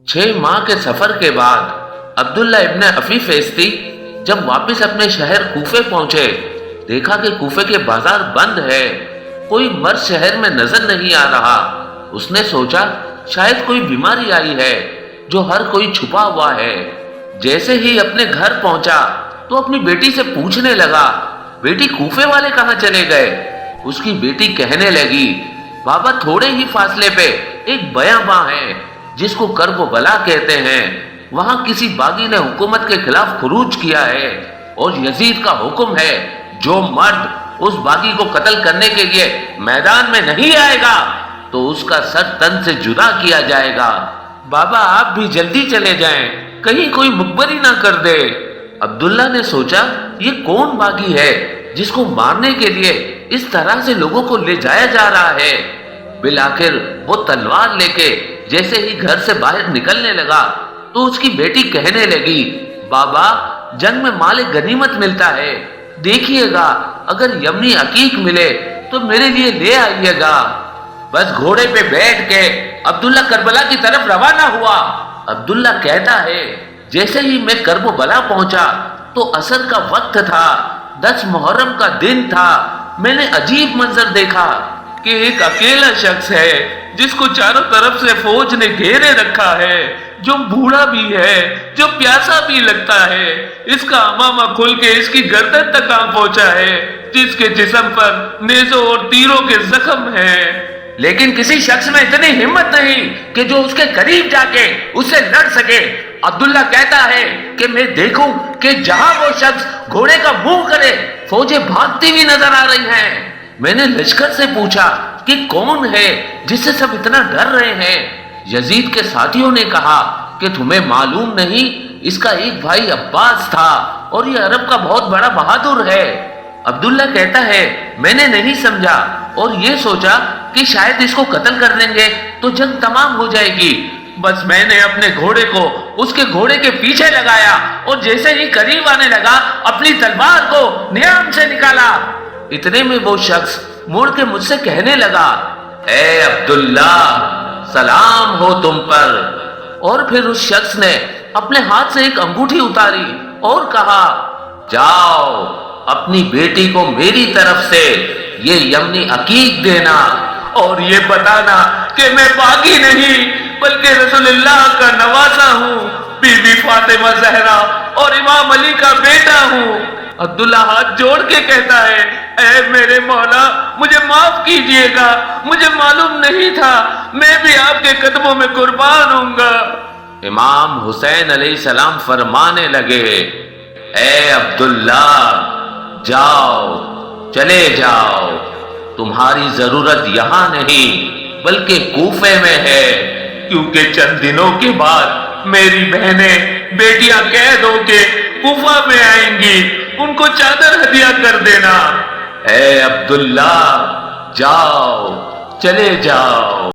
6 माह के सफर के बाद अब्दुल्ला इब्न अफी फेस्ती जब वापस अपने शहर कूफे पहुंचे, देखा कि कूफे के बाजार बंद है, कोई मर्द शहर में नजर नहीं आ रहा। उसने सोचा शायद कोई बीमारी आई है जो हर कोई छुपा हुआ है। जैसे ही अपने घर पहुंचा तो अपनी बेटी से पूछने लगा, बेटी कूफे वाले कहाँ चले गए? उसकी बेटी कहने लगी, बाबा थोड़े ही फासले पे एक बयाबां है जिसको कर्ब बला कहते हैं, वहां किसी बागी ने हुकूमत के खिलाफ खुरूज किया है और यजीद का हुक्म है जो मर्द उस बागी को कत्ल करने के लिए मैदान में नहीं आएगा तो उसका सर तन से जुदा किया जाएगा। बाबा आप भी जल्दी चले जाएं, कहीं कोई मुखबरी ना कर दे। अब्दुल्ला ने सोचा ये कौन बागी है जिसको मारने के लिए इस तरह से लोगों को ले जाया जा रहा है। बिल आखिर वो तलवार लेके जैसे ही घर से बाहर निकलने लगा तो उसकी बेटी कहने लगी, बाबा जंग में माल गनीमत मिलता है, देखिएगा अगर यमनी अकीक मिले तो मेरे लिए ले आइएगा। बस घोड़े पे बैठ के अब्दुल्ला करबला की तरफ रवाना हुआ। अब्दुल्ला कहता है, जैसे ही मैं करबला पहुंचा तो असर का वक्त था, 10 मुहर्रम का दिन था। मैंने अजीब मंजर देखा कि एक अकेला शख्स है जिसको चारों तरफ से फौज ने घेरे रखा है, जो बूढ़ा भी है, जो प्यासा भी लगता है। इसका अमामा खुल के इसकी गर्दन तक आ पहुंचा है, जिसके जिस्म पर नेज़ों और तीरों के जख्म हैं। लेकिन किसी शख्स में इतनी हिम्मत नहीं कि जो उसके करीब जाके उससे लड़ सके। अब्दुल्ला कहता है कि मैं देखूं कि जहां वो शख्स घोड़े का मुंह करे फौजें भागती हुई नजर आ रही हैं। मैंने लश्कर से पूछा कि कौन है जिससे सब इतना डर रहे हैं। यजीद के साथियों ने कहा कि तुम्हें मालूम नहीं, इसका एक भाई अब्बास था और ये अरब का बहुत बड़ा बहादुर है। अब्दुल्ला कहता है मैंने नहीं समझा और ये सोचा कि शायद इसको कत्ल कर देंगे तो जंग तमाम हो जाएगी। बस मैंने अपने घोड़े को उसके घोड़े के पीछे लगाया और जैसे ही करीब आने लगा अपनी तलवार को नियाम से निकाला। इतने में वो शख्स मुड़ के मुझसे कहने लगा, ए अब्दुल्ला सलाम हो तुम पर। और फिर उस शख्स ने अपने हाथ से एक अंगूठी उतारी और कहा, जाओ अपनी बेटी को मेरी तरफ से ये यमनी अकीक देना और ये बताना कि मैं बागी नहीं बल्कि रसूलुल्लाह का नवासा हूँ, बीबी फातिमा ज़हरा और इमाम अली का बेटा हूँ। अब्दुल्ला हाथ जोड़ के कहता है, ऐ मेरे मौला मुझे माफ कीजिएगा, मुझे मालूम नहीं था, मैं भी आपके कदमों में कुर्बान होऊंगा। इमाम हुसैन अलैहिस्सलाम फरमाने लगे, ऐ अब्दुल्ला जाओ चले जाओ, तुम्हारी जरूरत यहाँ नहीं बल्कि कूफे में है, क्योंकि चंद दिनों के बाद मेरी बहनें बेटियां कैद होके कूफा में आएंगी, उनको चादर हदिया कर देना। ऐ अब्दुल्ला जाओ चले जाओ।